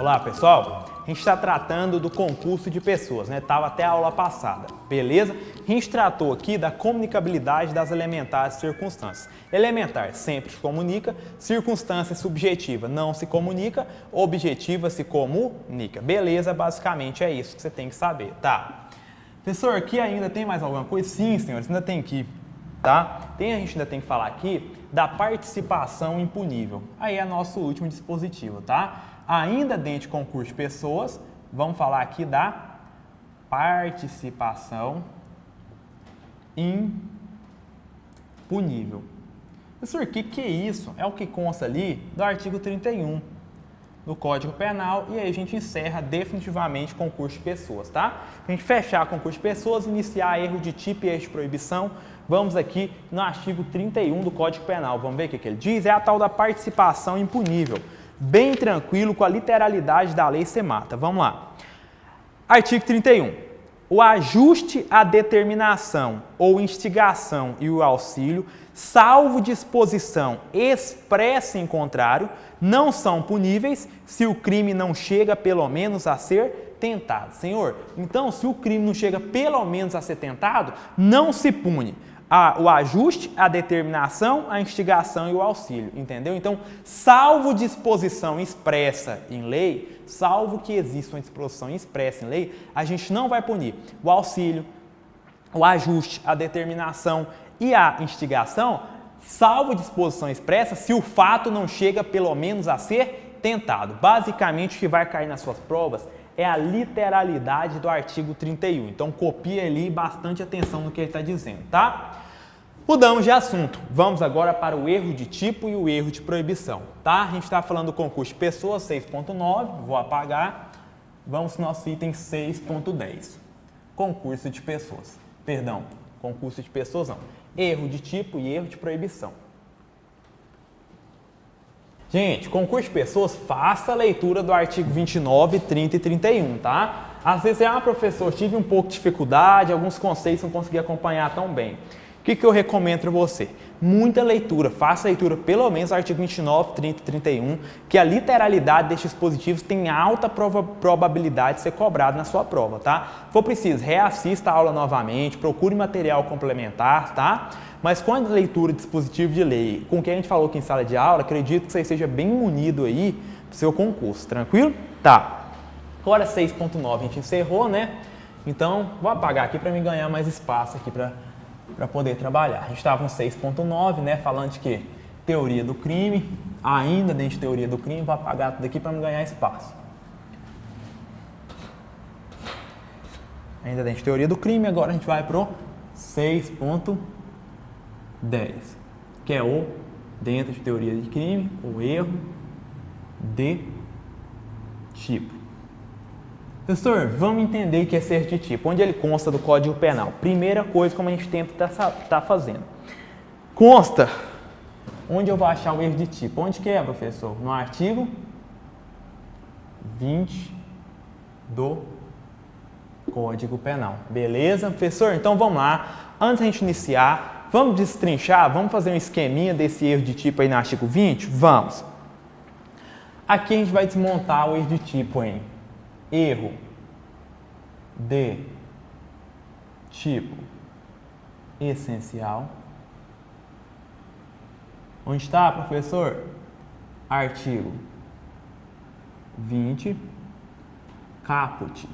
Olá, pessoal. A gente está tratando do concurso de pessoas, né? Tava até a aula passada, beleza? A gente tratou aqui da comunicabilidade das elementares circunstâncias. Elementar sempre se comunica, circunstância subjetiva não se comunica, objetiva se comunica. Beleza? Basicamente é isso que você tem que saber, tá? Professor, aqui ainda tem mais alguma coisa? Sim, senhores, ainda tem aqui, tá? A gente ainda tem que falar aqui da participação impunível. Aí é nosso último dispositivo, tá? Ainda dentro de concurso de pessoas, vamos falar aqui da participação impunível. Professor, o que é isso? É o que consta ali do artigo 31 do Código Penal e aí a gente encerra definitivamente o concurso de pessoas, tá? A gente fechar o concurso de pessoas, iniciar erro de tipo e erro de proibição, vamos aqui no artigo 31 do Código Penal. Vamos ver o que ele diz? É a tal da participação impunível. Bem tranquilo, com a literalidade da lei, você mata. Vamos lá. Artigo 31. O ajuste, a determinação ou instigação e o auxílio, salvo disposição expressa em contrário, não são puníveis se o crime não chega pelo menos a ser tentado. Senhor, então se o crime não chega pelo menos a ser tentado, não se pune. O ajuste, a determinação, a instigação e o auxílio, entendeu? Então, salvo disposição expressa em lei, salvo que exista uma disposição expressa em lei, a gente não vai punir o auxílio, o ajuste, a determinação e a instigação, salvo disposição expressa, se o fato não chega pelo menos a ser tentado. Basicamente, o que vai cair nas suas provas é a literalidade do artigo 31. Então, copia ali bastante atenção no que ele está dizendo, tá? Mudamos de assunto. Vamos agora para o erro de tipo e o erro de proibição, tá? A gente está falando do concurso de pessoas 6.9, vou apagar. Vamos para o nosso item 6.10. Concurso de pessoas. Perdão, concurso de pessoas não. Erro de tipo e erro de proibição. Gente, concurso de pessoas, faça a leitura do artigo 29, 30 e 31, tá? Às vezes, professor, tive um pouco de dificuldade, alguns conceitos não consegui acompanhar tão bem. O que eu recomendo para você? Muita leitura, faça a leitura pelo menos do artigo 29, 30 e 31, que a literalidade destes dispositivos tem alta probabilidade de ser cobrado na sua prova, tá? Se for preciso, reassista a aula novamente, procure material complementar, tá? Mas com a leitura de dispositivo de lei, com o que a gente falou aqui em sala de aula, acredito que você esteja bem munido aí para o seu concurso, tranquilo? Tá. Agora 6.9 a gente encerrou, né? Então, vou apagar aqui para me ganhar mais espaço aqui para poder trabalhar. A gente estava no 6.9, né? Falando de quê? Teoria do crime. Ainda dentro de teoria do crime, vou apagar tudo aqui para me ganhar espaço. Ainda dentro de teoria do crime, agora a gente vai para o 6.10, que é o, dentro de teoria de crime, o erro de tipo. Professor, vamos entender o que é esse erro de tipo, onde ele consta do Código Penal. Primeira coisa, como a gente tenta tá fazendo. Consta, onde eu vou achar o erro de tipo? Onde que é, professor? No artigo 20 do Código Penal. Beleza, professor? Então vamos lá. Antes da gente iniciar, vamos destrinchar, vamos fazer um esqueminha desse erro de tipo aí no artigo 20? Vamos. Aqui a gente vai desmontar o erro de tipo em erro de tipo essencial. Onde está, professor? Artigo 20, caput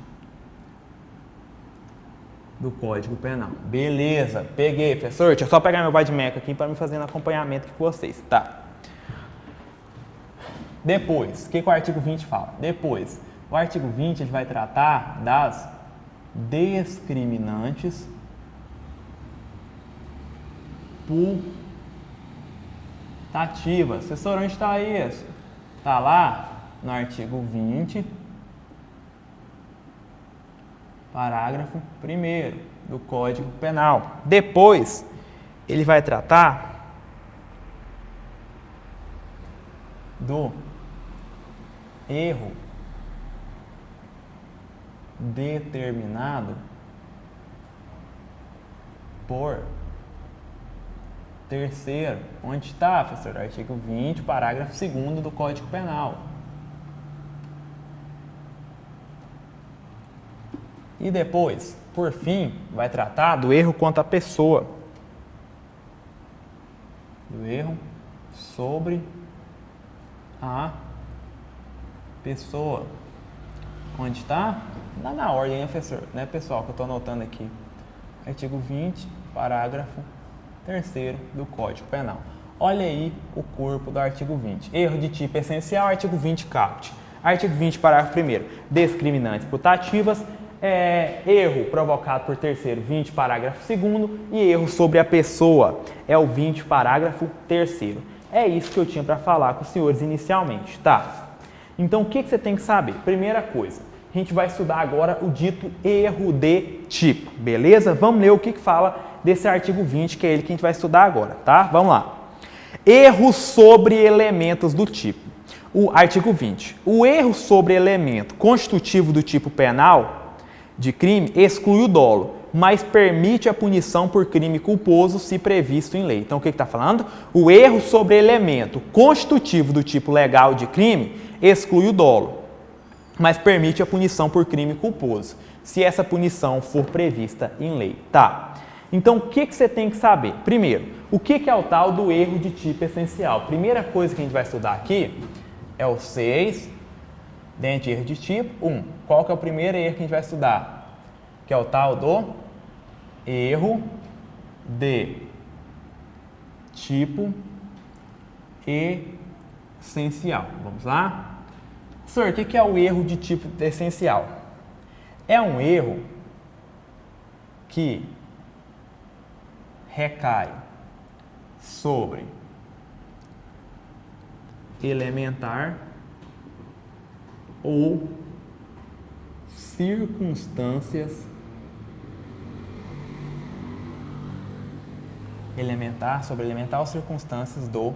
do Código Penal. Beleza, peguei, professor. Deixa eu só pegar meu Badmeco aqui para me fazer um acompanhamento aqui com vocês, tá? Depois, o que o artigo 20 fala? Depois, o artigo 20 ele vai tratar das discriminantes putativas. Professor, onde está isso? Está lá no artigo 20, parágrafo 1º do Código Penal. Depois, ele vai tratar do erro determinado por terceiro. Onde está, professor? Artigo 20, parágrafo 2º do Código Penal. E depois, por fim, vai tratar do erro contra a pessoa. Do erro sobre a pessoa. Onde está? Lá na ordem, professor, né, pessoal, que eu estou anotando aqui. Artigo 20, parágrafo 3º do Código Penal. Olha aí o corpo do artigo 20. Erro de tipo essencial, artigo 20, caput. Artigo 20, parágrafo 1º, discriminantes putativas. Erro provocado por terceiro, 20, parágrafo 2º. E erro sobre a pessoa, é o 20, parágrafo 3º. É isso que eu tinha para falar com os senhores inicialmente, tá? Então, o que você tem que saber? Primeira coisa, a gente vai estudar agora o dito erro de tipo, beleza? Vamos ler o que fala desse artigo 20, que é ele que a gente vai estudar agora, tá? Vamos lá. Erro sobre elementos do tipo. O artigo 20. O erro sobre elemento constitutivo do tipo penal de crime exclui o dolo, mas permite a punição por crime culposo se previsto em lei. Então, o que está falando? O erro sobre elemento constitutivo do tipo legal de crime exclui o dolo, mas permite a punição por crime culposo, se essa punição for prevista em lei. Tá. Então, o que você tem que saber? Primeiro, o que é o tal do erro de tipo essencial? Primeira coisa que a gente vai estudar aqui é o 6, dentro de erro de tipo, 1. Qual que é o primeiro erro que a gente vai estudar? Que é o tal do erro de tipo essencial. Vamos lá? Senhor, o que é o erro de tipo essencial? É um erro que recai sobre elementar ou circunstâncias sobre elementar ou circunstâncias do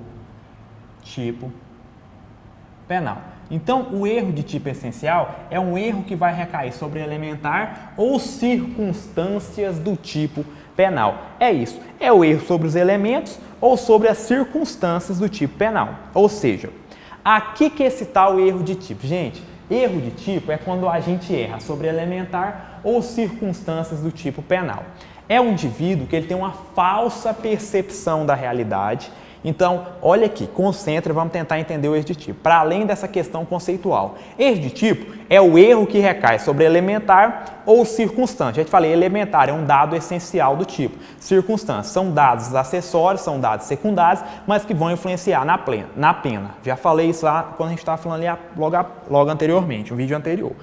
tipo penal. Então, o erro de tipo essencial é um erro que vai recair sobre elementar ou circunstâncias do tipo penal. É isso. É o erro sobre os elementos ou sobre as circunstâncias do tipo penal. Ou seja, aqui que é esse tal erro de tipo. Gente, erro de tipo é quando a gente erra sobre elementar ou circunstâncias do tipo penal. É um indivíduo que ele tem uma falsa percepção da realidade. Então, olha aqui, concentra, vamos tentar entender o erro de tipo. Para além dessa questão conceitual, erro de tipo é o erro que recai sobre elementar ou circunstância. Já te falei, elementar é um dado essencial do tipo. Circunstância são dados acessórios, são dados secundários, mas que vão influenciar na pena. Já falei isso lá quando a gente estava falando ali logo anteriormente, um vídeo anterior.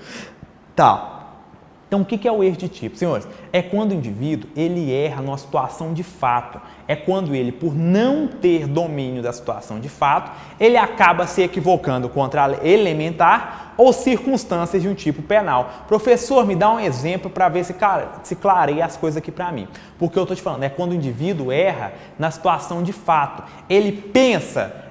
Tá. Então, o que é o erro de tipo? Senhores, é quando o indivíduo ele erra numa situação de fato. É quando ele, por não ter domínio da situação de fato, ele acaba se equivocando contra a elementar ou circunstâncias de um tipo penal. Professor, me dá um exemplo para ver se clareia as coisas aqui para mim. Porque eu estou te falando, é quando o indivíduo erra na situação de fato. Ele pensa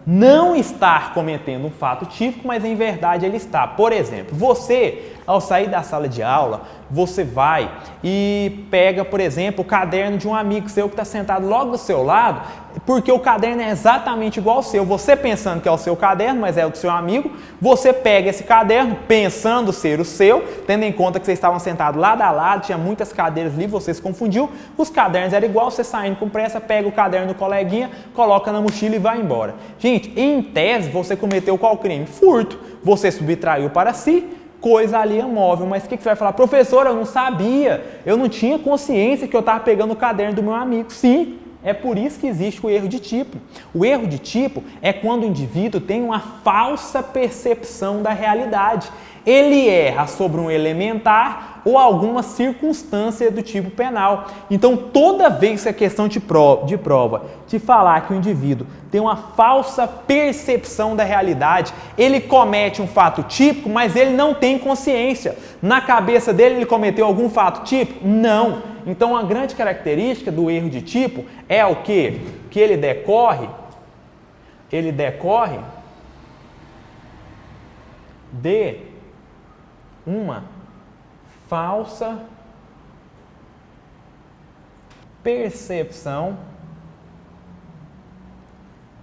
não estar cometendo um fato típico, mas em verdade ele está. Por exemplo, você, ao sair da sala de aula, você vai e pega, por exemplo, o caderno de um amigo seu que está sentado logo do seu lado, porque o caderno é exatamente igual ao seu. Você pensando que é o seu caderno, mas é o do seu amigo, você pega esse caderno pensando ser o seu, tendo em conta que vocês estavam sentados lado a lado, tinha muitas cadeiras ali, você se confundiu, os cadernos eram igual, você saindo com pressa, pega o caderno do coleguinha, coloca na mochila e vai embora. Gente, em tese, você cometeu qual crime? Furto. Você subtraiu para si, coisa ali é móvel. Mas o que você vai falar? Professor, eu não sabia, eu não tinha consciência que eu estava pegando o caderno do meu amigo. Sim, é por isso que existe o erro de tipo. O erro de tipo é quando o indivíduo tem uma falsa percepção da realidade. Ele erra sobre um elementar ou alguma circunstância do tipo penal. Então, toda vez que a questão de prova te falar que o indivíduo tem uma falsa percepção da realidade, ele comete um fato típico, mas ele não tem consciência. Na cabeça dele, ele cometeu algum fato típico? Não. Então, a grande característica do erro de tipo é o quê? Que ele decorre de uma falsa percepção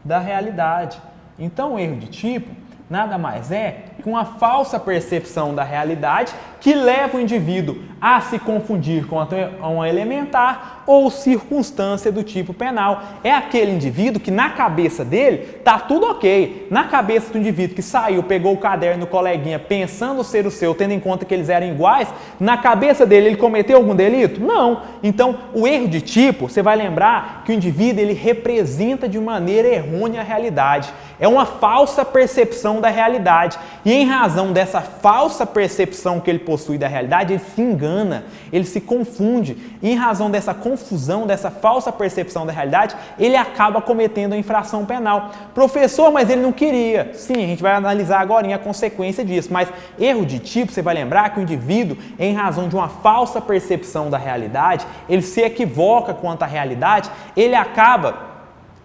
da realidade. Então, o erro de tipo nada mais é com uma falsa percepção da realidade que leva o indivíduo a se confundir com uma elementar ou circunstância do tipo penal. É aquele indivíduo que na cabeça dele tá tudo ok. Na cabeça do indivíduo que saiu, pegou o caderno do coleguinha pensando ser o seu, tendo em conta que eles eram iguais, na cabeça dele ele cometeu algum delito? Não. Então, o erro de tipo, você vai lembrar que o indivíduo ele representa de maneira errônea a realidade. É uma falsa percepção da realidade. E em razão dessa falsa percepção que ele possui da realidade, ele se engana, ele se confunde. E em razão dessa confusão, dessa falsa percepção da realidade, ele acaba cometendo a infração penal. Professor, mas ele não queria. Sim, a gente vai analisar agora a consequência disso. Mas erro de tipo, você vai lembrar que o indivíduo, em razão de uma falsa percepção da realidade, ele se equivoca quanto à realidade, ele acaba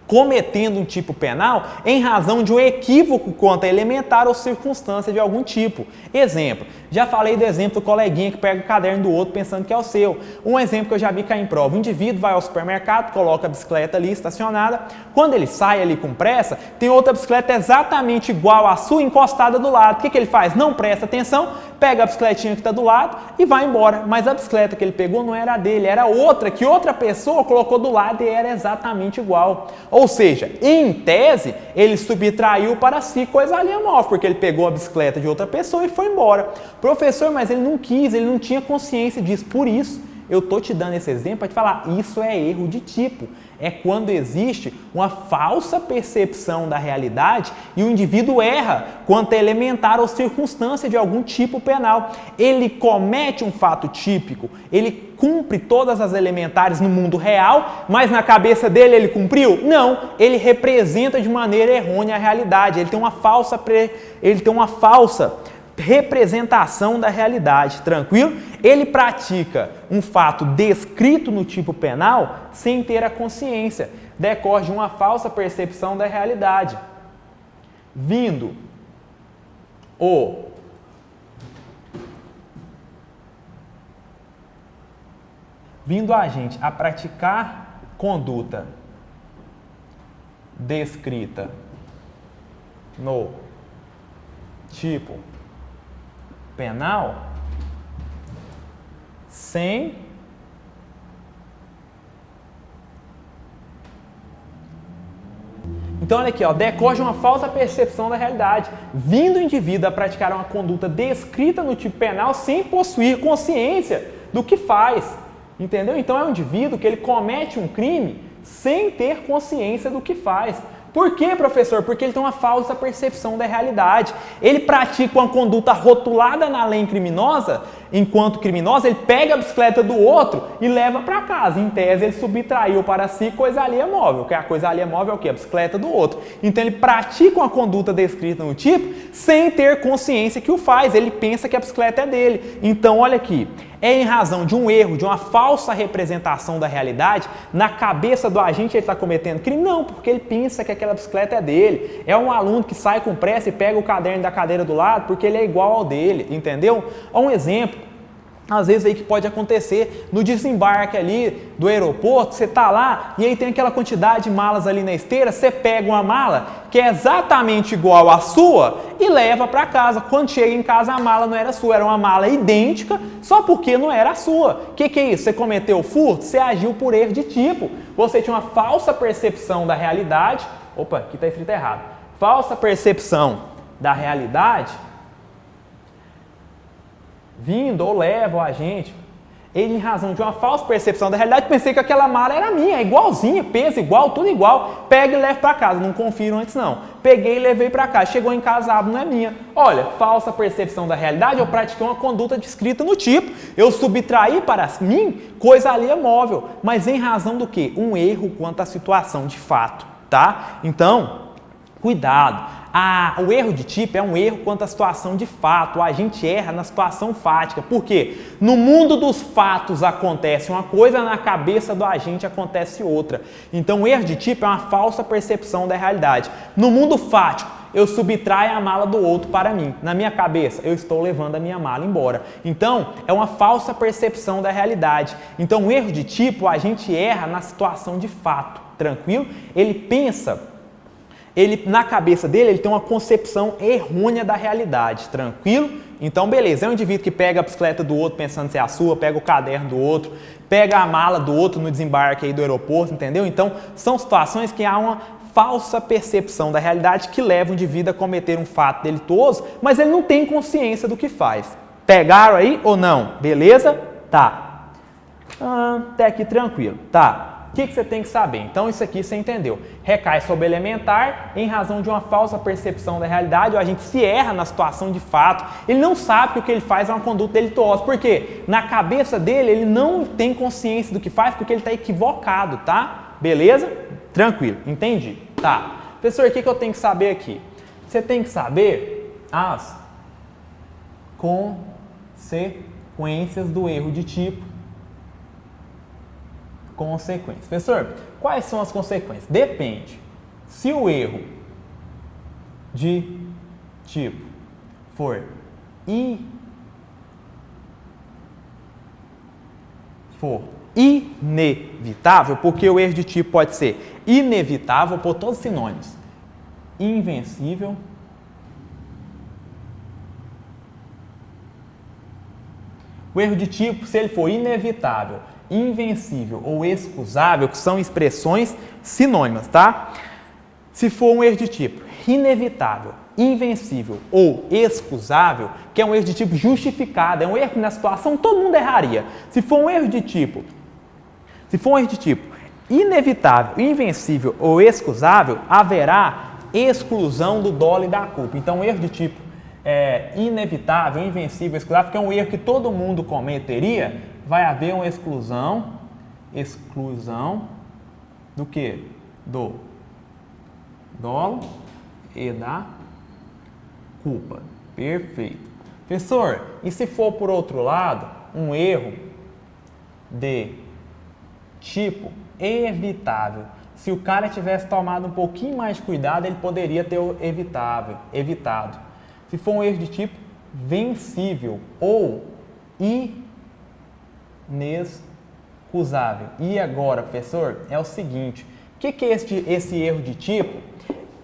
cometendo um tipo penal em razão de um equívoco quanto a elementar ou circunstância de algum tipo. Exemplo, já falei do exemplo do coleguinha que pega o caderno do outro pensando que é o seu. Um exemplo que eu já vi cair em prova, o indivíduo vai ao supermercado, coloca a bicicleta ali estacionada, quando ele sai ali com pressa, tem outra bicicleta exatamente igual à sua encostada do lado. O que ele faz? Não presta atenção, pega a bicicletinha que está do lado e vai embora. Mas a bicicleta que ele pegou não era dele, era outra que outra pessoa colocou do lado e era exatamente igual. Ou seja, em tese, ele subtraiu para si coisa alheia móvel, porque ele pegou a bicicleta de outra pessoa e foi embora. Professor, mas ele não quis, ele não tinha consciência disso. Por isso, eu estou te dando esse exemplo para te falar, isso é erro de tipo. É quando existe uma falsa percepção da realidade e o indivíduo erra quanto a elementar ou circunstância de algum tipo penal. Ele comete um fato típico, ele cumpre todas as elementares no mundo real, mas na cabeça dele ele cumpriu? Não, ele representa de maneira errônea a realidade, ele tem uma falsa representação da realidade, tranquilo? Ele pratica um fato descrito no tipo penal sem ter a consciência, decorre de uma falsa percepção da realidade. Vindo a gente a praticar conduta descrita no tipo penal sem então olha aqui, decorre de uma falsa percepção da realidade, vindo o indivíduo a praticar uma conduta descrita no tipo penal sem possuir consciência do que faz, entendeu? Então é um indivíduo que ele comete um crime sem ter consciência do que faz. Por quê, professor? Porque ele tem uma falsa percepção da realidade. Ele pratica uma conduta rotulada na lei criminosa, enquanto criminosa, ele pega a bicicleta do outro e leva para casa. Em tese, ele subtraiu para si coisa alheia móvel, que a coisa alheia móvel é o quê? A bicicleta do outro. Então, ele pratica uma conduta descrita no tipo sem ter consciência que o faz. Ele pensa que a bicicleta é dele. Então, olha aqui. É em razão de um erro, de uma falsa representação da realidade, na cabeça do agente ele está cometendo crime? Não, porque ele pensa que aquela bicicleta é dele. É um aluno que sai com pressa e pega o caderno da cadeira do lado porque ele é igual ao dele, entendeu? Um exemplo, às vezes aí que pode acontecer no desembarque ali do aeroporto, você tá lá e aí tem aquela quantidade de malas ali na esteira, você pega uma mala que é exatamente igual à sua e leva para casa. Quando chega em casa a mala não era sua, era uma mala idêntica, só porque não era a sua. O que é isso? Você cometeu furto? Você agiu por erro de tipo. Você tinha uma falsa percepção da realidade. Opa, aqui está escrito errado. Falsa percepção da realidade vindo ou leva o agente, ele em razão de uma falsa percepção da realidade, pensei que aquela mala era minha, igualzinha, peso igual, tudo igual, pega e leva para casa, não confiro antes não, peguei e levei para casa, chegou em casa, não é minha. Olha, falsa percepção da realidade, eu pratiquei uma conduta descrita no tipo, eu subtraí para mim coisa alheia móvel, mas em razão do quê? Um erro quanto à situação de fato, tá? Então, cuidado. O erro de tipo é um erro quanto à situação de fato. A gente erra na situação fática. Por quê? No mundo dos fatos acontece uma coisa, na cabeça do agente acontece outra. Então, o erro de tipo é uma falsa percepção da realidade. No mundo fático, eu subtraio a mala do outro para mim. Na minha cabeça, eu estou levando a minha mala embora. Então, é uma falsa percepção da realidade. Então, o erro de tipo, a gente erra na situação de fato. Tranquilo? Ele pensa ele, na cabeça dele, ele tem uma concepção errônea da realidade, tranquilo? Então, beleza, é um indivíduo que pega a bicicleta do outro pensando ser a sua, pega o caderno do outro, pega a mala do outro no desembarque aí do aeroporto, entendeu? Então, são situações que há uma falsa percepção da realidade que leva o indivíduo a cometer um fato delituoso, mas ele não tem consciência do que faz. Pegaram aí ou não? Beleza? Tá. Até aqui tranquilo. Tá. O que você tem que saber? Então, isso aqui você entendeu. Recai sobre o elementar em razão de uma falsa percepção da realidade, ou a gente se erra na situação de fato. Ele não sabe que o que ele faz é uma conduta delituosa. Por quê? Na cabeça dele, ele não tem consciência do que faz porque ele está equivocado, tá? Beleza? Tranquilo. Entendi? Tá. Professor, o que eu tenho que saber aqui? Você tem que saber as consequências do erro de tipo. Consequências. Professor, quais são as consequências? Depende. Se o erro de tipo for inevitável, porque o erro de tipo pode ser inevitável por todos os sinônimos. Invencível, o erro de tipo, se ele for inevitável, invencível ou excusável, que são expressões sinônimas, tá? Se for um erro de tipo inevitável, invencível ou excusável, que é um erro de tipo justificado, é um erro que na situação todo mundo erraria. Se for um erro de tipo inevitável, invencível ou excusável, haverá exclusão do dolo e da culpa. Então, um erro de tipo inevitável, invencível, excusável, que é um erro que todo mundo cometeria, vai haver uma exclusão do quê? Do dolo e da culpa. Perfeito. Professor, e se for por outro lado, um erro de tipo evitável? Se o cara tivesse tomado um pouquinho mais de cuidado, ele poderia ter evitado. Se for um erro de tipo vencível ou inexcusável. E agora, professor, é o seguinte, o que é esse erro de tipo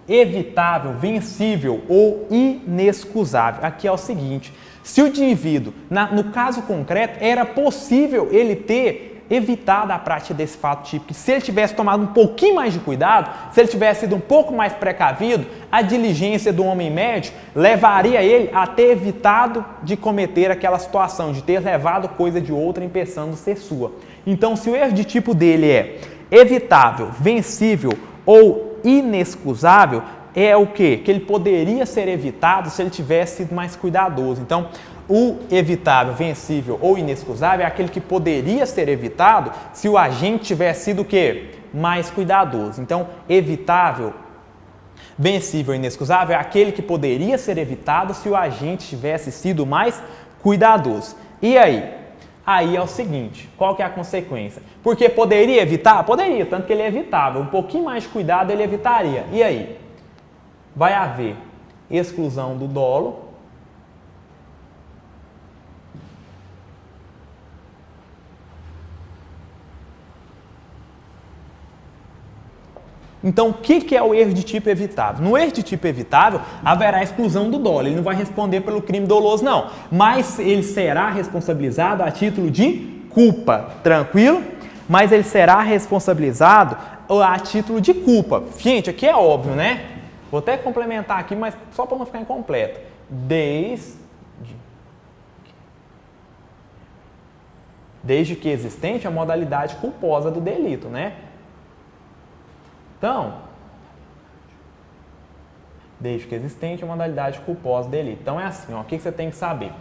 evitável, vencível ou inexcusável? Aqui é o seguinte, se o indivíduo, no caso concreto, era possível ele ter evitado a prática desse fato típico, se ele tivesse tomado um pouquinho mais de cuidado, se ele tivesse sido um pouco mais precavido, a diligência do homem médio levaria ele a ter evitado de cometer aquela situação, de ter levado coisa de outra pensando ser sua. Então, se o erro de tipo dele é evitável, vencível ou inexcusável, é o quê? Que ele poderia ser evitado se ele tivesse sido mais cuidadoso. Então, o evitável, vencível ou inexcusável é aquele que poderia ser evitado se o agente tivesse sido o quê? Mais cuidadoso. Então, evitável, vencível e inexcusável é aquele que poderia ser evitado se o agente tivesse sido mais cuidadoso. E aí? Aí é o seguinte, qual que é a consequência? Porque poderia evitar? Poderia, tanto que ele é evitável. Um pouquinho mais de cuidado ele evitaria. E aí? Vai haver exclusão do dolo. Então, o que é o erro de tipo evitável? No erro de tipo evitável, haverá exclusão do dolo. Ele não vai responder pelo crime doloso, não. Mas ele será responsabilizado a título de culpa. Tranquilo? Mas ele será responsabilizado a título de culpa. Gente, aqui é óbvio, né? Vou até complementar aqui, mas só para não ficar incompleto. Desde que existente a modalidade culposa do delito, né? Então, desde que existente a modalidade culposa do delito. Então é assim, ó, o que você tem que saber?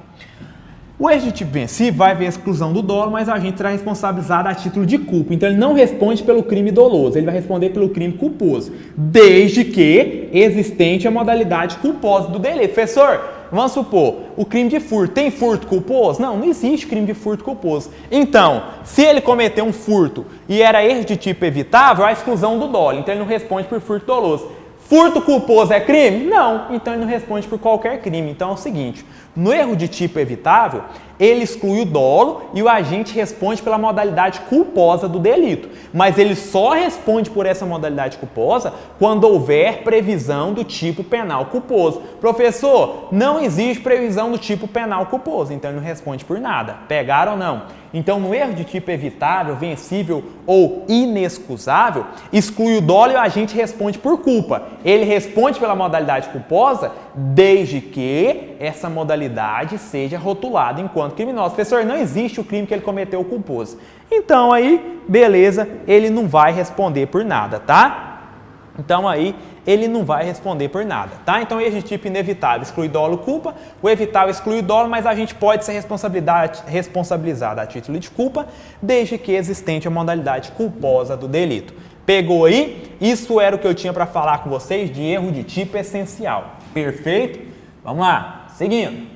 O erro de tipo vencido vai haver exclusão do dolo, mas o agente será responsabilizado a título de culpa. Então ele não responde pelo crime doloso, ele vai responder pelo crime culposo, desde que existente a modalidade culposa do delito. Professor, vamos supor, o crime de furto, tem furto culposo? Não, não existe crime de furto culposo. Então, se ele cometeu um furto e era erro de tipo evitável, a exclusão do dolo, então ele não responde por furto doloso. Furto culposo é crime? Não, então ele não responde por qualquer crime. Então é o seguinte, No erro de tipo evitável, ele exclui o dolo e o agente responde pela modalidade culposa do delito. Mas ele só responde por essa modalidade culposa quando houver previsão do tipo penal culposo. Professor, não existe previsão do tipo penal culposo, então ele não responde por nada. Pegaram ou não? Então, no erro de tipo evitável, vencível ou inexcusável, exclui o dolo e o agente responde por culpa. Ele responde pela modalidade culposa desde que essa modalidade seja rotulada enquanto criminosa. Professor, não existe o crime que ele cometeu culposo. Então, aí, beleza, ele não vai responder por nada, tá? Então, aí, ele não vai responder por nada, tá? Então, erro de tipo inevitável exclui dolo culpa, o evitável exclui o dolo, mas a gente pode ser responsabilizado a título de culpa, desde que existente a modalidade culposa do delito. Pegou aí? Isso era o que eu tinha para falar com vocês de erro de tipo essencial. Perfeito? Vamos lá, seguindo.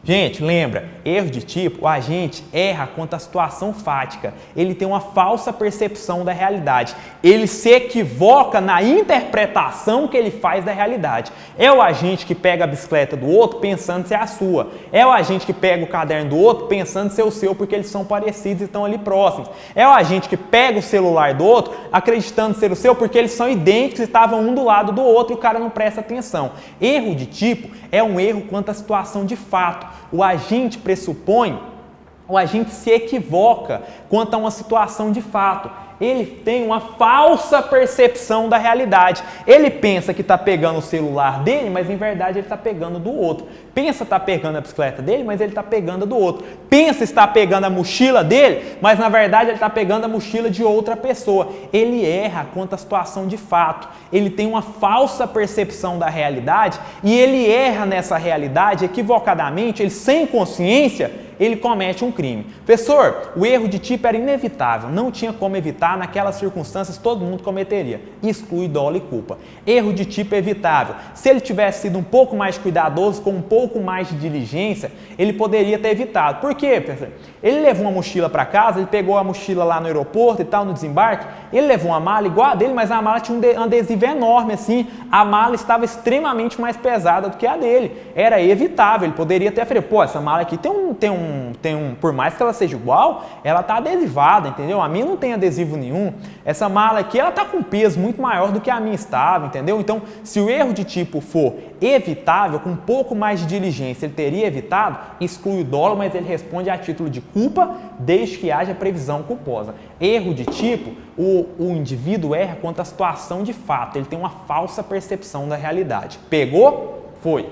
Gente, lembra, erro de tipo, o agente erra quanto à situação fática. Ele tem uma falsa percepção da realidade. Ele se equivoca na interpretação que ele faz da realidade. É o agente que pega a bicicleta do outro pensando ser a sua. É o agente que pega o caderno do outro pensando ser o seu porque eles são parecidos e estão ali próximos. É o agente que pega o celular do outro acreditando ser o seu porque eles são idênticos e estavam um do lado do outro e o cara não presta atenção. Erro de tipo é um erro quanto à situação de fato. O agente pressupõe, o agente se equivoca quanto a uma situação de fato. Ele tem uma falsa percepção da realidade. Ele pensa que está pegando o celular dele, mas em verdade ele está pegando do outro. Pensa estar pegando a bicicleta dele, mas ele está pegando do outro. Pensa estar pegando a mochila dele, mas na verdade ele está pegando a mochila de outra pessoa. Ele erra quanto à situação de fato. Ele tem uma falsa percepção da realidade e ele erra nessa realidade equivocadamente, ele sem consciência, ele comete um crime. Professor, o erro de tipo era inevitável, não tinha como evitar, naquelas circunstâncias todo mundo cometeria. Exclui dolo e culpa. Erro de tipo evitável. Se ele tivesse sido um pouco mais cuidadoso, com um pouco mais de diligência, ele poderia ter evitado. Por quê, professor? Ele levou uma mochila para casa, ele pegou a mochila lá no aeroporto e tal, no desembarque, ele levou uma mala igual a dele, mas a mala tinha um adesivo enorme assim, a mala estava extremamente mais pesada do que a dele. Era evitável, ele poderia ter falado, pô, essa mala aqui por mais que ela seja igual, ela tá adesivada, entendeu? A minha não tem adesivo nenhum. Essa mala aqui, ela tá com peso muito maior do que a minha estava, entendeu? Então, se o erro de tipo for evitável, com um pouco mais de diligência, ele teria evitado, exclui o dolo, mas ele responde a título de culpa, desde que haja previsão culposa. Erro de tipo, o indivíduo erra quanto à situação de fato, ele tem uma falsa percepção da realidade. Pegou? Foi.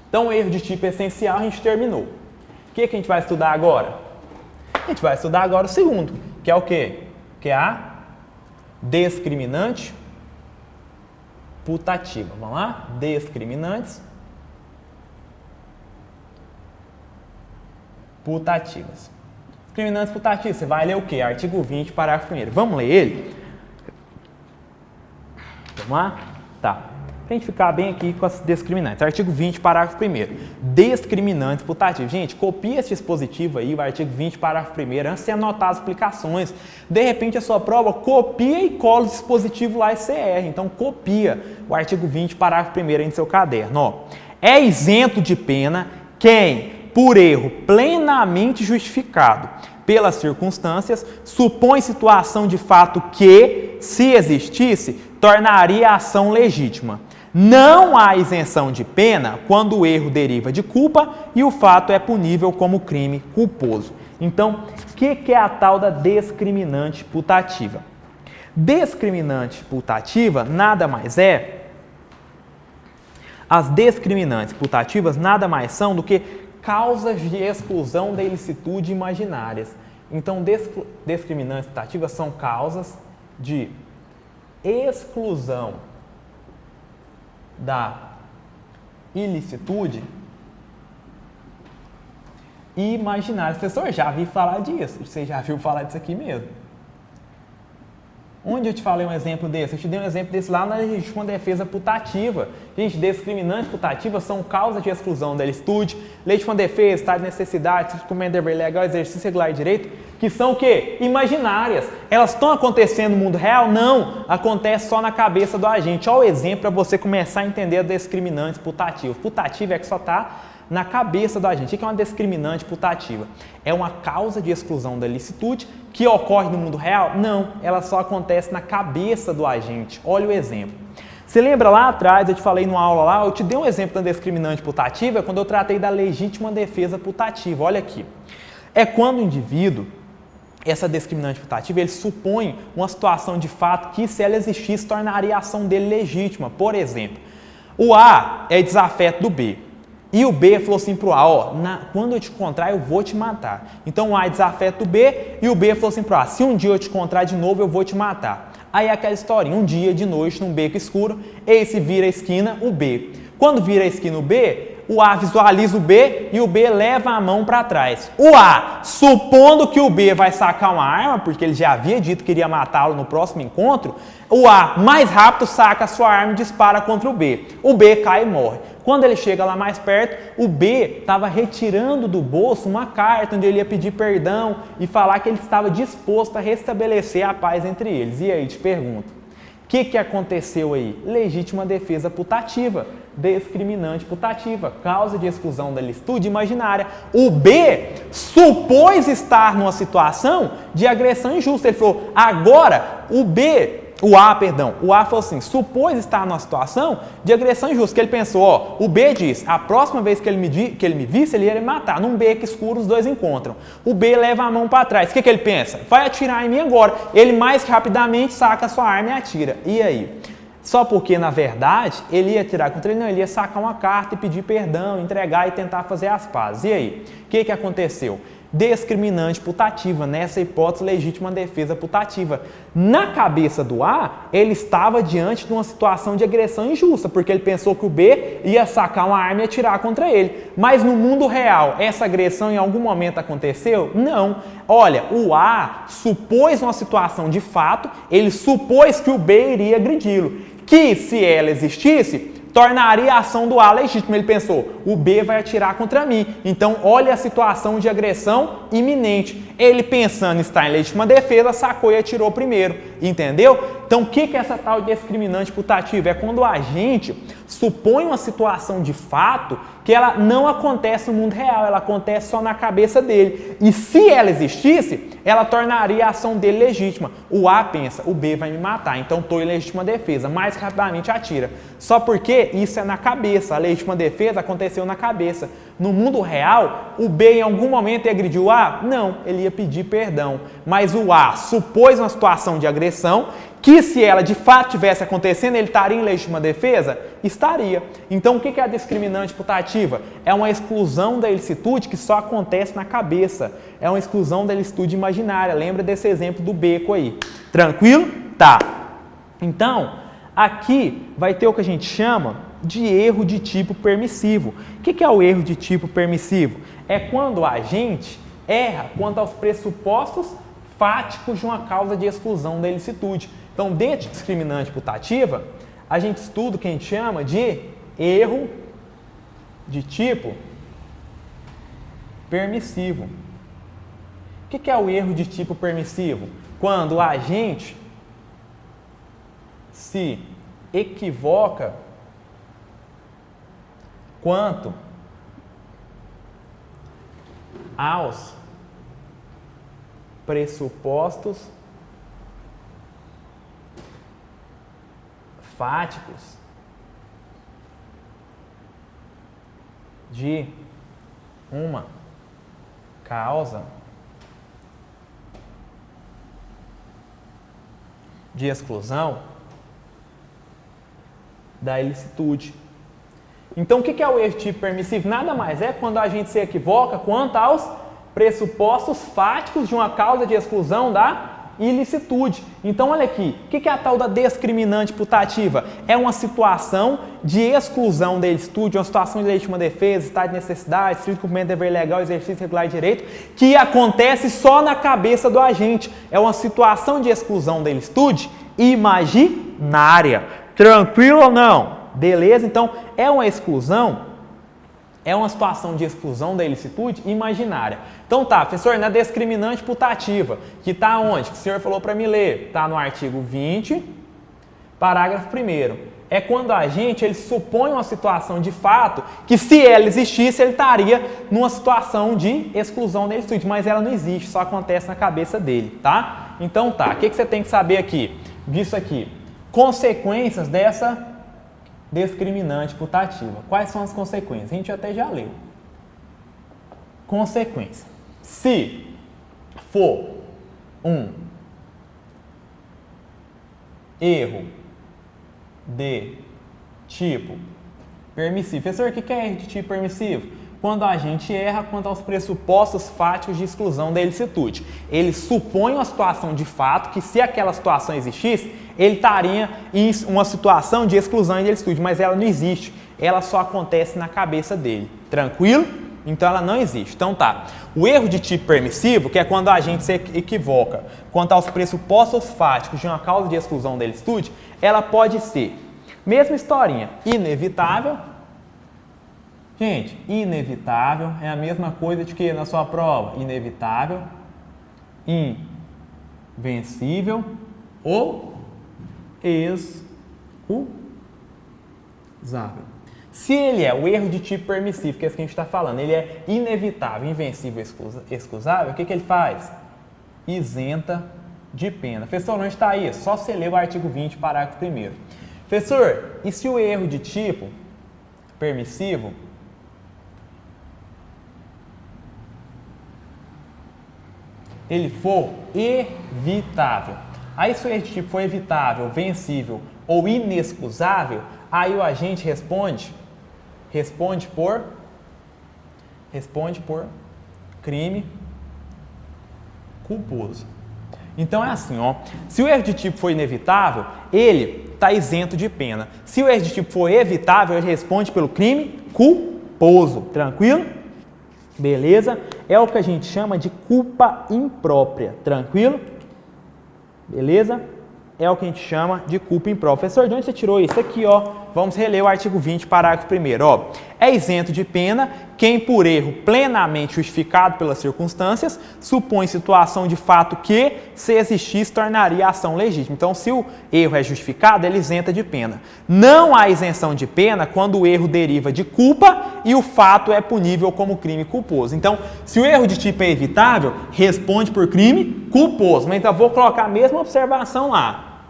Então, o erro de tipo essencial a gente terminou. O que a gente vai estudar agora? A gente vai estudar agora o segundo, que é o quê? Que é a discriminante putativa. Vamos lá? Discriminantes putativas. Discriminantes putativas, você vai ler o quê? Artigo 20, parágrafo 1º. Vamos ler ele? Vamos lá? Tá. Para a gente ficar bem aqui com as discriminantes. Artigo 20, parágrafo 1º. Discriminantes putativos. Gente, copia esse dispositivo aí, o artigo 20, parágrafo 1º, antes de anotar as explicações. De repente, a sua prova copia e cola o dispositivo lá e você erra. Então, copia o artigo 20, parágrafo 1º aí no seu caderno. Ó. É isento de pena quem, por erro plenamente justificado pelas circunstâncias, supõe situação de fato que, se existisse, tornaria a ação legítima. Não há isenção de pena quando o erro deriva de culpa e o fato é punível como crime culposo. Então, o que é a tal da discriminante putativa? Discriminante putativa nada mais é. As discriminantes putativas nada mais são do que causas de exclusão da ilicitude imaginárias. Então, discriminantes putativas são causas de exclusão da ilicitude imaginária. Professor, já vi falar disso. Você já viu falar disso aqui mesmo? Onde eu te falei um exemplo desse? Eu te dei um exemplo desse lá na legítima defesa putativa. Gente, discriminantes putativas são causas de exclusão da licitude, legítima defesa, estado de necessidade, cumprimento de dever legal, exercício regular de direito, que são o quê? Imaginárias. Elas estão acontecendo no mundo real? Não. Acontece só na cabeça do agente. Olha o exemplo para você começar a entender as discriminantes putativas. Putativa é que só está na cabeça do agente. O que é uma discriminante putativa? É uma causa de exclusão da licitude que ocorre no mundo real? Não, ela só acontece na cabeça do agente. Olha o exemplo. Você lembra lá atrás, eu te falei numa aula lá, eu te dei um exemplo da discriminante putativa quando eu tratei da legítima defesa putativa. Olha aqui. É quando o indivíduo, essa discriminante putativa, ele supõe uma situação de fato que, se ela existisse, tornaria a ação dele legítima. Por exemplo, o A é desafeto do B. E o B falou assim pro A, ó, quando eu te encontrar eu vou te matar. Então o A é desafeto do B e o B falou assim pro A, se um dia eu te encontrar de novo eu vou te matar. Aí é aquela historinha, um dia de noite num beco escuro, esse vira a esquina o B. Quando vira a esquina o B, o A visualiza o B e o B leva a mão para trás. O A, supondo que o B vai sacar uma arma, porque ele já havia dito que iria matá-lo no próximo encontro, o A, mais rápido, saca a sua arma e dispara contra o B. O B cai e morre. Quando ele chega lá mais perto, o B estava retirando do bolso uma carta onde ele ia pedir perdão e falar que ele estava disposto a restabelecer a paz entre eles. E aí, te pergunto, o que aconteceu aí? Legítima defesa putativa, discriminante putativa, causa de exclusão da licitude imaginária. O B supôs estar numa situação de agressão injusta. Ele falou, agora o A falou assim, supôs estar numa situação de agressão injusta, que ele pensou, ó, o B diz, a próxima vez que ele me visse, ele ia me matar, num beco escuro os dois encontram. O B leva a mão para trás, o que ele pensa? Vai atirar em mim agora. Ele mais rapidamente saca a sua arma e atira. E aí? Só porque, na verdade, ele ia atirar contra ele, não, ele ia sacar uma carta e pedir perdão, entregar e tentar fazer as pazes. E aí? O que aconteceu? Discriminante putativa, nessa hipótese, legítima defesa putativa. Na cabeça do A, ele estava diante de uma situação de agressão injusta, porque ele pensou que o B ia sacar uma arma e atirar contra ele. Mas no mundo real, essa agressão em algum momento aconteceu? Não. Olha, o A supôs uma situação de fato, ele supôs que o B iria agredi-lo, que se ela existisse, tornaria a ação do A legítima. Ele pensou, o B vai atirar contra mim. Então, olha a situação de agressão iminente. Ele, pensando em estar em legítima defesa, sacou e atirou primeiro. Entendeu? Então, o que é essa tal de discriminante putativa? É quando o agente supõe uma situação de fato que ela não acontece no mundo real, ela acontece só na cabeça dele. E se ela existisse, ela tornaria a ação dele legítima. O A pensa, o B vai me matar, então estou em legítima defesa. Mais rapidamente atira. Só porque isso é na cabeça. A legítima defesa aconteceu na cabeça. No mundo real, o B em algum momento ia agredir o A? Não, ele ia pedir perdão. Mas o A supôs uma situação de agressão que, se ela de fato tivesse acontecendo, ele estaria em legítima defesa? Estaria. Então, o que é a discriminante putativa? É uma exclusão da ilicitude que só acontece na cabeça. É uma exclusão da ilicitude imaginária. Lembra desse exemplo do beco aí. Tranquilo? Tá. Então, aqui vai ter o que a gente chama de erro de tipo permissivo. O que é o erro de tipo permissivo? É quando o agente erra quanto aos pressupostos fáticos de uma causa de exclusão da ilicitude. Então, dentro de discriminante putativa, a gente estuda o que a gente chama de erro de tipo permissivo. O que é o erro de tipo permissivo? Quando o agente se equivoca quanto aos pressupostos fáticos de uma causa de exclusão da ilicitude. Então, o que é o erro de tipo permissivo? Nada mais é quando a gente se equivoca quanto aos pressupostos fáticos de uma causa de exclusão da ilicitude. Então, olha aqui, o que é a tal da discriminante putativa? É uma situação de exclusão da ilicitude, uma situação de legítima defesa, estado de necessidade, estrito cumprimento de dever legal, exercício regular de direito, que acontece só na cabeça do agente. É uma situação de exclusão da ilicitude imaginária. Tranquilo ou não? Beleza? Então, é uma exclusão, é uma situação de exclusão da ilicitude imaginária. Então tá, professor, na discriminante putativa, que está onde? Que o senhor falou para me ler. Está no artigo 20, parágrafo 1º. É quando a agente ele supõe uma situação de fato que, se ela existisse, ele estaria numa situação de exclusão da ilicitude, mas ela não existe, só acontece na cabeça dele, tá? Então tá, o que você tem que saber aqui? Disso aqui. Consequências dessa discriminante putativa. Quais são as consequências? A gente até já leu. Consequência. Se for um erro de tipo permissivo. Professor, o que é erro de tipo permissivo? Quando a gente erra quanto aos pressupostos fáticos de exclusão da ilicitude. Ele supõe uma situação de fato que, se aquela situação existisse, ele estaria em uma situação de exclusão da ilicitude, mas ela não existe. Ela só acontece na cabeça dele. Tranquilo? Então ela não existe. Então tá. O erro de tipo permissivo, que é quando a gente se equivoca quanto aos pressupostos fáticos de uma causa de exclusão da ilicitude, ela pode ser, mesma historinha, inevitável. Gente, inevitável é a mesma coisa de que na sua prova? Inevitável, invencível ou excusável. Se ele é o erro de tipo permissivo, que é isso que a gente está falando, ele é inevitável, invencível, excusável, o que ele faz? Isenta de pena. Professor, onde está isso? Só você ler o artigo 20, parágrafo 1º. Professor, e se o erro de tipo permissivo ele for evitável? Aí, se o erro de tipo for evitável, vencível ou inexcusável, aí o agente responde por crime culposo. Então é assim, ó. Se o erro de tipo for inevitável, ele está isento de pena. Se o erro de tipo for evitável, ele responde pelo crime culposo. Tranquilo? Beleza? É o que a gente chama de culpa imprópria. Tranquilo? Beleza? É o que a gente chama de culpa imprópria. Professor, de onde você tirou isso? Aqui, ó. Vamos reler o artigo 20, parágrafo 1º. Ó. É isento de pena quem, por erro plenamente justificado pelas circunstâncias, supõe situação de fato que, se existisse, tornaria a ação legítima. Então, se o erro é justificado, ele isenta de pena. Não há isenção de pena quando o erro deriva de culpa e o fato é punível como crime culposo. Então, se o erro de tipo é evitável, responde por crime culposo. Mas então, vou colocar a mesma observação lá.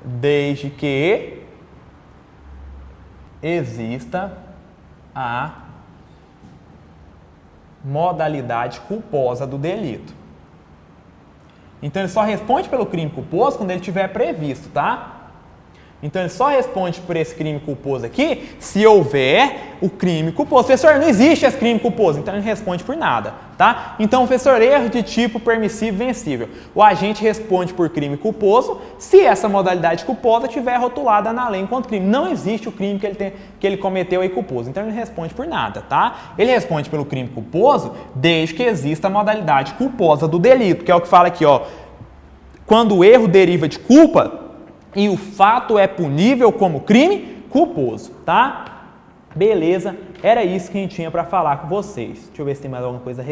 Desde que exista a modalidade culposa do delito. Então, ele só responde pelo crime culposo quando ele tiver previsto, tá? Então, ele só responde por esse crime culposo aqui se houver o crime culposo. Professor, não existe esse crime culposo, então ele não responde por nada, tá? Então, professor, erro de tipo permissivo vencível. O agente responde por crime culposo se essa modalidade culposa estiver rotulada na lei enquanto crime. Não existe o crime que ele cometeu aí culposo, então ele não responde por nada, tá? Ele responde pelo crime culposo desde que exista a modalidade culposa do delito, que é o que fala aqui, ó. Quando o erro deriva de culpa e o fato é punível como crime culposo, tá? Beleza, era isso que a gente tinha para falar com vocês. Deixa eu ver se tem mais alguma coisa.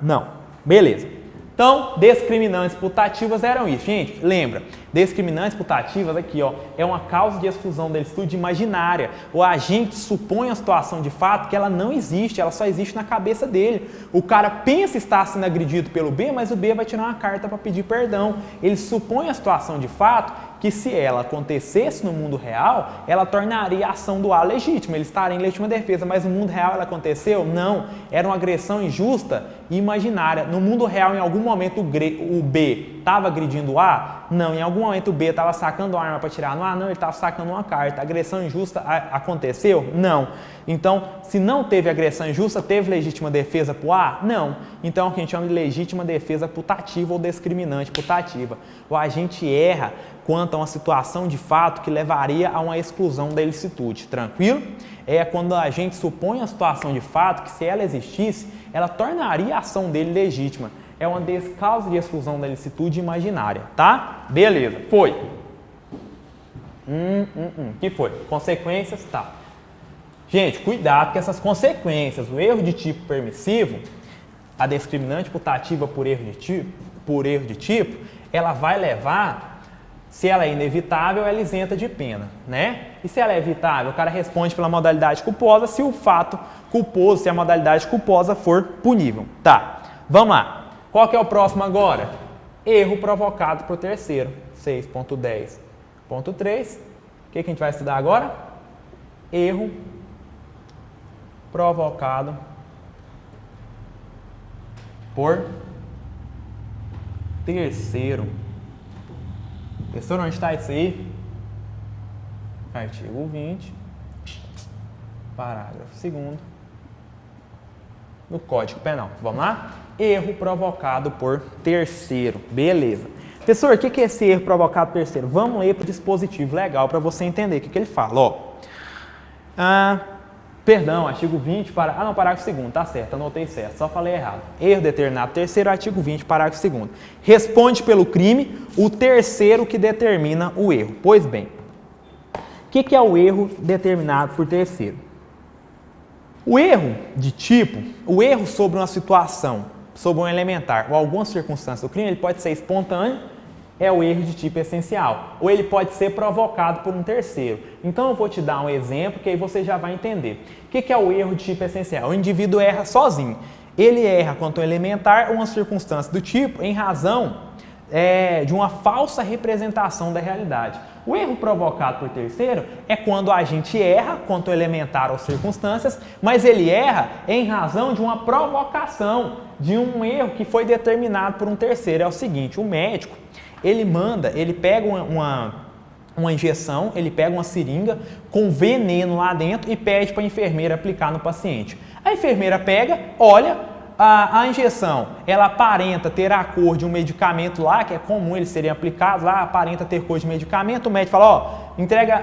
Não, beleza. Então, discriminantes putativas eram isso. Gente, lembra, discriminantes putativas aqui, ó, é uma causa de exclusão da ilicitude imaginária. O agente supõe a situação de fato que ela não existe, ela só existe na cabeça dele. O cara pensa estar sendo agredido pelo B, mas o B vai tirar uma carta para pedir perdão. Ele supõe a situação de fato que se ela acontecesse no mundo real, ela tornaria a ação do A legítima, ele estaria em legítima defesa, mas no mundo real ela aconteceu? Não, era uma agressão injusta e imaginária. No mundo real, em algum momento, o B estava agredindo o A? Não, em algum momento o B estava sacando a arma para tirar no A? Não, ele estava sacando uma carta. A agressão injusta aconteceu? Não. Então, se não teve agressão injusta, teve legítima defesa para o A? Não. Então, é o que a gente chama de legítima defesa putativa ou discriminante putativa. O agente erra quanto a uma situação de fato que levaria a uma exclusão da ilicitude. Tranquilo? É quando a gente supõe uma situação de fato que, se ela existisse, ela tornaria a ação dele legítima. É uma descausa de exclusão da ilicitude imaginária, tá? Beleza, foi. Que foi? Consequências, tá. Gente, cuidado com essas consequências. O erro de tipo permissivo, a discriminante putativa por erro de tipo, ela vai levar, se ela é inevitável, ela é isenta de pena, né? E se ela é evitável, o cara responde pela modalidade culposa se o fato culposo, se a modalidade culposa for punível. Tá, vamos lá. Qual que é o próximo agora? Erro provocado por terceiro. 6.10.3. O que a gente vai estudar agora? Erro provocado por terceiro. Professor, onde está isso aí? Artigo 20, parágrafo 2º do Código Penal. Vamos lá? Erro provocado por terceiro. Beleza. Professor, o que é esse erro provocado por terceiro? Vamos ler para o dispositivo legal para você entender o que ele fala. Ó. Perdão, artigo 20, parágrafo 2º, tá certo, anotei certo, só falei errado. Erro determinado terceiro, artigo 20, parágrafo 2º. Responde pelo crime o terceiro que determina o erro. Pois bem, o que é o erro determinado por terceiro? O erro de tipo, o erro sobre uma situação, sobre um elementar ou alguma circunstância do crime, ele pode ser espontâneo, é o erro de tipo essencial, ou ele pode ser provocado por um terceiro. Então eu vou te dar um exemplo que aí você já vai entender. O que é o erro de tipo essencial? O indivíduo erra sozinho. Ele erra quanto ao elementar ou uma circunstância do tipo em razão de uma falsa representação da realidade. O erro provocado por terceiro é quando a gente erra quanto ao elementar ou circunstâncias, mas ele erra em razão de uma provocação, de um erro que foi determinado por um terceiro. É o seguinte, o médico, ele pega uma injeção, ele pega uma seringa com veneno lá dentro e pede para a enfermeira aplicar no paciente. A enfermeira pega, olha, a injeção, ela aparenta ter a cor de um medicamento lá, que é comum eles serem aplicados lá, aparenta ter cor de medicamento, o médico fala, ó, entrega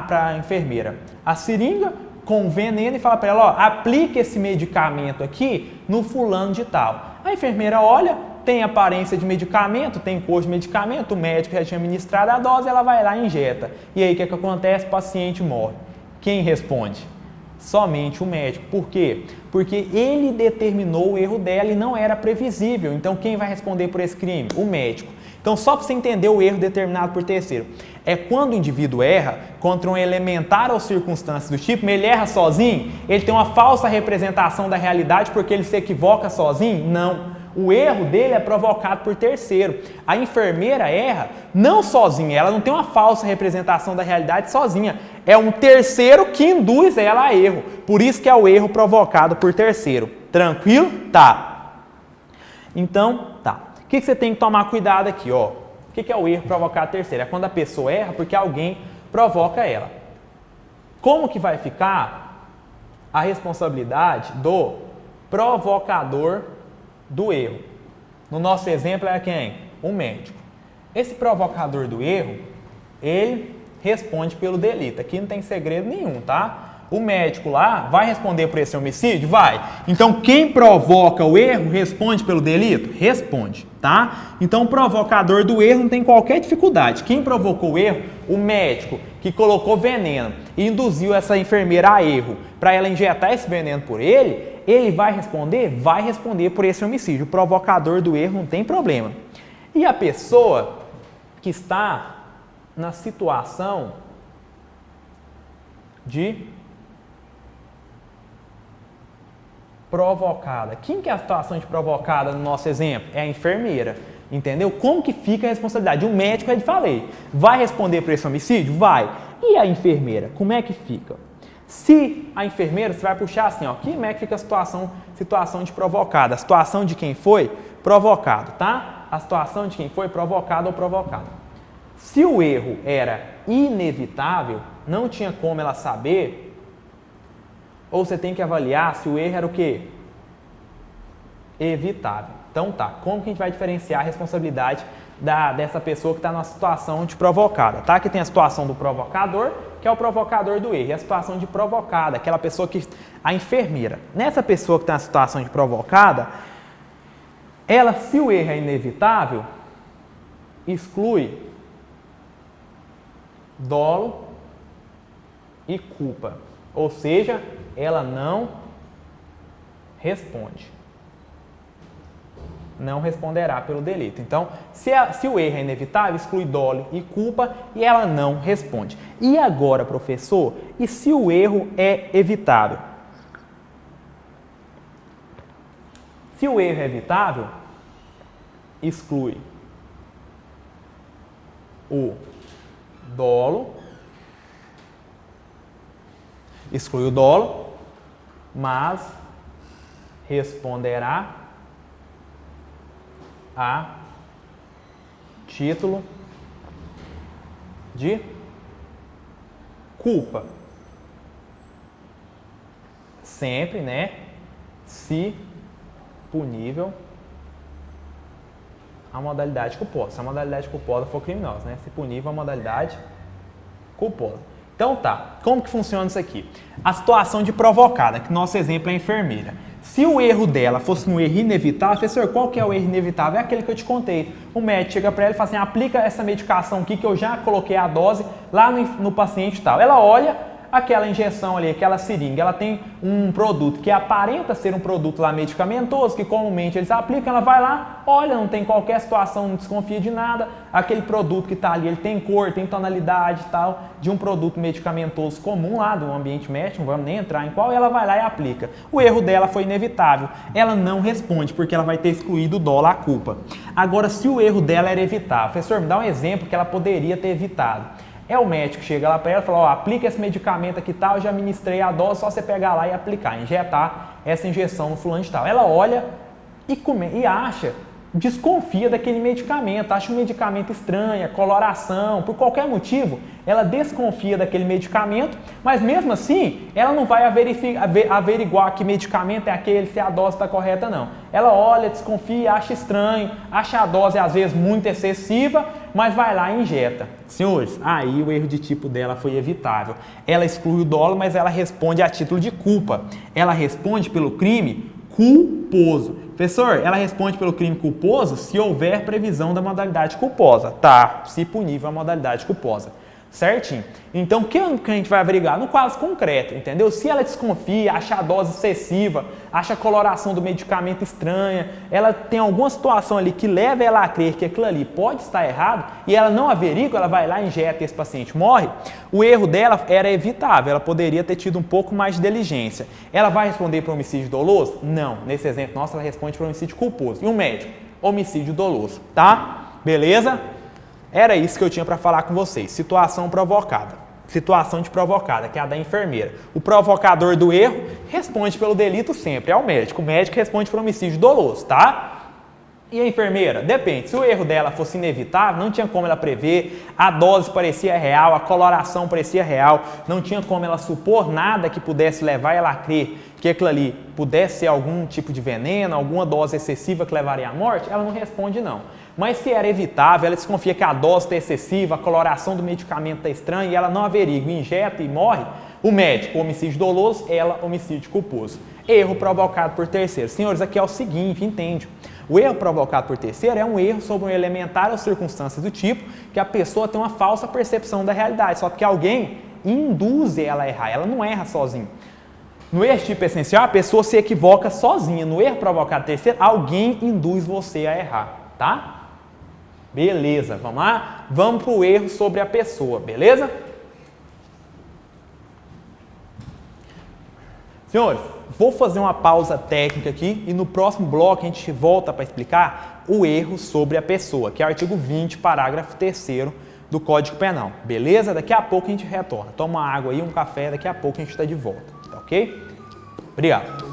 para a enfermeira a seringa com veneno e fala para ela, ó, aplique esse medicamento aqui no fulano de tal. A enfermeira olha, tem aparência de medicamento, tem cor de medicamento, o médico já tinha administrado a dose, ela vai lá e injeta. E aí o que acontece? O paciente morre. Quem responde? Somente o médico. Por quê? Porque ele determinou o erro dela e não era previsível. Então, quem vai responder por esse crime? O médico. Então, só para você entender o erro determinado por terceiro, é quando o indivíduo erra contra um elementar ou circunstância do tipo, ele erra sozinho, ele tem uma falsa representação da realidade porque ele se equivoca sozinho? Não. O erro dele é provocado por terceiro. A enfermeira erra não sozinha, ela não tem uma falsa representação da realidade sozinha. É um terceiro que induz ela a erro. Por isso que é o erro provocado por terceiro. Tranquilo? Tá. Então, tá. O que você tem que tomar cuidado aqui, ó? O que é o erro provocado por terceiro? É quando a pessoa erra porque alguém provoca ela. Como que vai ficar a responsabilidade do provocador do erro? No nosso exemplo é quem? O médico. Esse provocador do erro, ele responde pelo delito. Aqui não tem segredo nenhum, tá? O médico lá vai responder por esse homicídio? Vai. Então, quem provoca o erro responde pelo delito? Responde, tá? Então, o provocador do erro não tem qualquer dificuldade. Quem provocou o erro? O médico, que colocou veneno e induziu essa enfermeira a erro para ela injetar esse veneno por ele, ele vai responder? Vai responder por esse homicídio. O provocador do erro não tem problema. E a pessoa que está na situação de provocada. Quem que é a situação de provocada no nosso exemplo? É a enfermeira. Entendeu? Como que fica a responsabilidade? O médico, eu te falei, vai responder por esse homicídio? Vai. E a enfermeira, como é que fica? Se a enfermeira, você vai puxar assim, ó, como é que fica a situação de provocada? A situação de quem foi provocado, tá? A situação de quem foi provocado ou provocado. Se o erro era inevitável, não tinha como ela saber, ou você tem que avaliar se o erro era o quê? Evitável. Então tá, como que a gente vai diferenciar a responsabilidade dessa pessoa que está numa situação de provocada, tá? Aqui tem a situação do provocador, que é o provocador do erro, e a situação de provocada, aquela pessoa que... a enfermeira. Nessa pessoa que está na situação de provocada, ela, se o erro é inevitável, exclui dolo e culpa. Ou seja, ela não responde. Não responderá pelo delito. Então, se o erro é inevitável, exclui dolo e culpa e ela não responde. E agora, professor, e se o erro é evitável? Se o erro é evitável, exclui o dolo, mas responderá a título de culpa. Sempre, né? Se punível a modalidade culposa. Se a modalidade culposa for criminosa, né? Se punível a modalidade culposa. Então tá, como que funciona isso aqui? A situação de provocada, que nosso exemplo é a enfermeira. Se o erro dela fosse um erro inevitável, professor, qual que é o erro inevitável? É aquele que eu te contei. O médico chega para ela e fala assim, aplica essa medicação aqui que eu já coloquei a dose lá no paciente e tal. Ela olha aquela injeção ali, aquela seringa, ela tem um produto que aparenta ser um produto lá medicamentoso, que comumente eles aplicam, ela vai lá, olha, não tem qualquer situação, não desconfia de nada, aquele produto que está ali, ele tem cor, tem tonalidade e tal, de um produto medicamentoso comum lá do ambiente médico, não vamos nem entrar em qual, ela vai lá e aplica. O erro dela foi inevitável, ela não responde, porque ela vai ter excluído o dolo, a culpa. Agora, se o erro dela era evitável, professor, me dá um exemplo que ela poderia ter evitado. É o médico, chega lá para ela e fala, ó, aplica esse medicamento aqui tal, eu já ministrei a dose, só você pegar lá e aplicar, injetar essa injeção no fulano de tal. Ela olha e acha, desconfia daquele medicamento, acha um medicamento estranho, coloração, por qualquer motivo, ela desconfia daquele medicamento, mas mesmo assim, ela não vai averiguar que medicamento é aquele, se a dose está correta, não. Ela olha, desconfia, acha estranho, acha a dose às vezes muito excessiva, mas vai lá e injeta. Senhores, aí o erro de tipo dela foi evitável. Ela exclui o dolo, mas ela responde a título de culpa. Ela responde pelo crime culposo. Professor, ela responde pelo crime culposo se houver previsão da modalidade culposa. Tá, se punível a modalidade culposa. Certinho? Então, o que a gente vai averiguar? No caso concreto, entendeu? Se ela desconfia, acha a dose excessiva, acha a coloração do medicamento estranha, ela tem alguma situação ali que leva ela a crer que aquilo ali pode estar errado e ela não averigua, ela vai lá e injeta e esse paciente morre, o erro dela era evitável, ela poderia ter tido um pouco mais de diligência. Ela vai responder para homicídio doloso? Não. Nesse exemplo nosso, ela responde para homicídio culposo. E o médico? Homicídio doloso. Tá? Beleza? Era isso que eu tinha para falar com vocês. Situação provocada. Situação de provocada, que é a da enfermeira. O provocador do erro responde pelo delito sempre, é o médico. O médico responde por homicídio doloso, tá? E a enfermeira? Depende. Se o erro dela fosse inevitável, não tinha como ela prever, a dose parecia real, a coloração parecia real, não tinha como ela supor nada que pudesse levar ela a crer que aquilo ali pudesse ser algum tipo de veneno, alguma dose excessiva que levaria à morte, ela não responde não. Mas se era evitável, ela desconfia que a dose está excessiva, a coloração do medicamento está estranha e ela não averigua, injeta e morre, o médico, homicídio doloso, ela, homicídio culposo. Erro provocado por terceiro. Senhores, aqui é o seguinte, entende? O erro provocado por terceiro é um erro sobre um elementar ou circunstância do tipo que a pessoa tem uma falsa percepção da realidade, só porque alguém induz ela a errar, ela não erra sozinha. No erro tipo essencial, a pessoa se equivoca sozinha. No erro provocado por terceiro, alguém induz você a errar, tá? Beleza, vamos lá? Vamos para o erro sobre a pessoa, beleza? Senhores, Vou fazer uma pausa técnica aqui e no próximo bloco a gente volta para explicar o erro sobre a pessoa, que é o artigo 20, parágrafo 3º do Código Penal. Beleza? Daqui a pouco a gente retorna. Toma uma água aí, um café, daqui a pouco a gente está de volta. Tá ok? Obrigado.